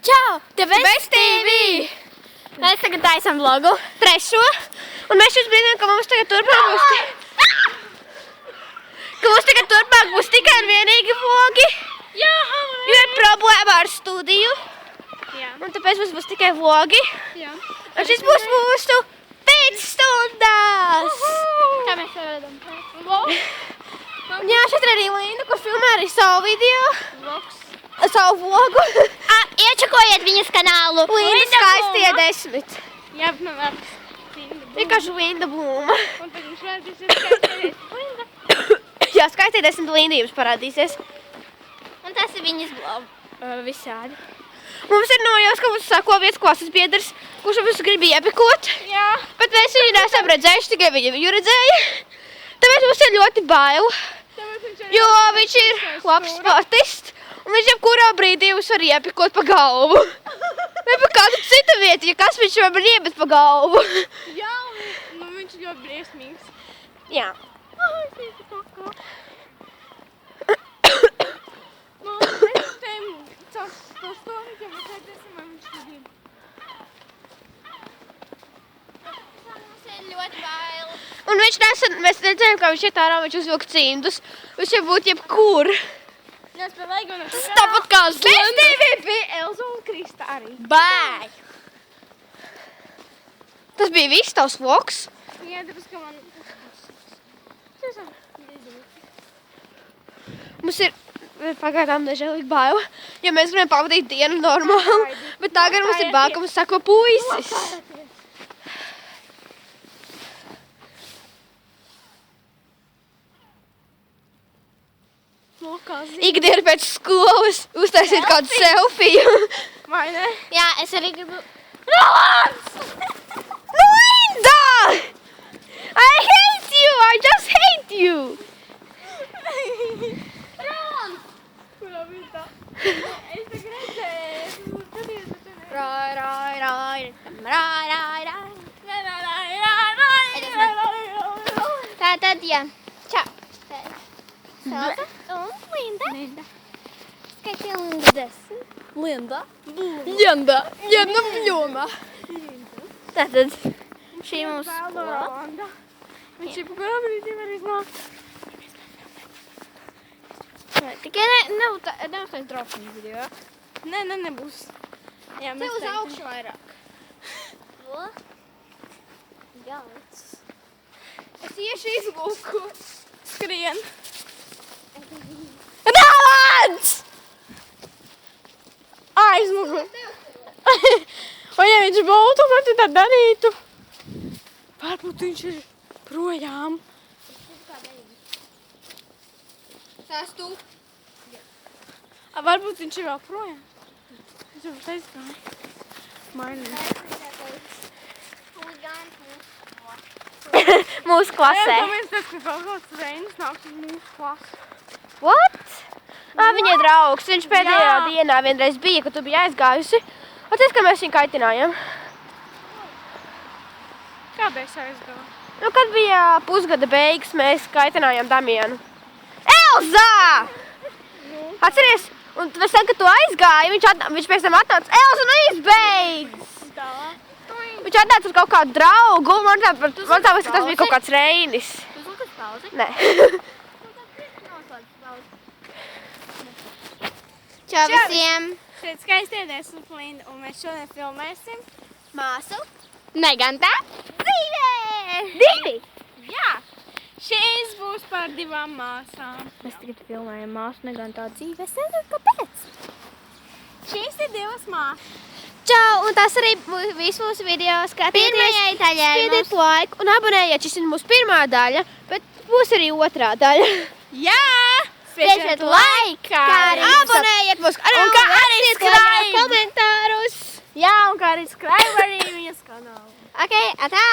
Čau! TVS TV! Mēs tagad taisam vlogu, trešo, un mēs šeit brīdām, ka mums tagad turpmāk būs tikai un vienīgi vlogi, jo ir problēma ar studiju, un tāpēc mums būs tikai vlogi, un šis būs mūsu pēcstundas! Kā mēs redzam? Jā, šeit ir arī Linda, kur filmē arī savu video. Savu vlogu. Iečakojiet viņas kanālu. Linda skaistie 10. Jā, bet man vārds Linda Blūma. Vienkārši Linda Blūma. Un tad viņš redzēs, ir skaistie 10 Linda. Jā, skaistie 10 Linda jums parādīsies. Un tas ir viņas vlogu visādi. Mums ir nojaus, ka mums sako viens klases biedrs, kurš mums grib iepikot. Jā. Bet mēs viņu neesam redzējuši, tikai viņu redzēja. Tāpēc mums ir ļoti bail. Jo viņš ir labs sportists. Un viņš jebkurā brīdī jūs var iepikot pa galvu. Vai pa kādu citu vietu, ja kas viņš var iebit pa galvu. Jā, un viņš ļoti briesmīgs. Jā. Es īsti kakā. Es tiem caur to stāvītiem, bet redzēsim, vai viņš tad ir. Mums ir ļoti bail. Un viņš mēs redzējām, kā viņš iet ārā, viņš uzvilk cimdus. Viņš jau būtu jebkur. Es par laiku un Tas tāpat kā Linda. Bez tevi bija Elza un Krista arī. Bāj! Tas bija viss tavs vlogs? Jā, tāpēc, ka man... Mums ir pagaidām nežēlīgi bail, jo mēs gribam pavadīt dienu normāli, bet tagad mums ir bail, ka mums sako puisis. Ikdiena pēc skolas uztaisīt kādu selfiju. Vai ne? Jā, es arī gribu... Linda! I hate you! I just hate you! Kurā bija tā? Es tagad redzēju. Skaties, bet tu ne. Tātad, jā. Čau. Elza un Linda. Skaitie Linda 10. Linda. Linda Blūma. Tātad, šī mums skola. Viņš ir pa kurā brīdī var iznākt. Tikai neuztais drausmīgi video. Nē, nebūs. Jā, Te mēs uz teiksim. augšu vairāk. O? Galds. Es iešu izlūku. Skrien. Galds! Aizmugu. Vai ja viņš būtu, ko tu tad darītu? Varbūt viņš ir projām. Tās tu. Varbūt viņš ir vēl projām. Es jau teicu, ka mainīt. Mūsu klasē. Jā, domāju, tas, ka kaut kāds reinis nāks uz mūsu klasu. What? Viņa ir draugs. Viņš pēdējā Jā. dienā vienreiz bija, kad tu biji aizgājusi. Atceries, ka mēs viņu kaitinājām. Kādēļ aizgāju? Nu, kad bija pusgada beigas, mēs kaitinājām Damienu. Elza! Atceries? Un pēc tam, kad tu aizgāji, viņš pēc tam atnāca. Elza, nu izbeidz! Tā. Viņš atnāca ar kaut kādu draugu, un man tāpēc, ka tas bija kaut kāds reinis. Tu uzlikas pauzi? Nē. Čau visiem! Šeit skaistie 10 Linda, un mēs šodien filmēsim Māsu. Negantā dzīvē! 2! Jā! Šīs būs par 2 māsām. Mēs tagad filmējam Māsu Negantā dzīvē. Es nezinu, kāpēc. Šīs ir 2 māsas. Čau! Un tas arī viss mūsu video. Skatieties, Pirmajai daļai spiediet laiku un abonējiet. Šis ir mūsu pirmā daļa, bet būs arī otrā daļa. Jā! Spiediet laiku, kā arī abonējiet mūsu Un kā arī rakstiet subscribe. komentārus. Jā, un kā arī subscribe arī viņas kanālu. Ok, atā!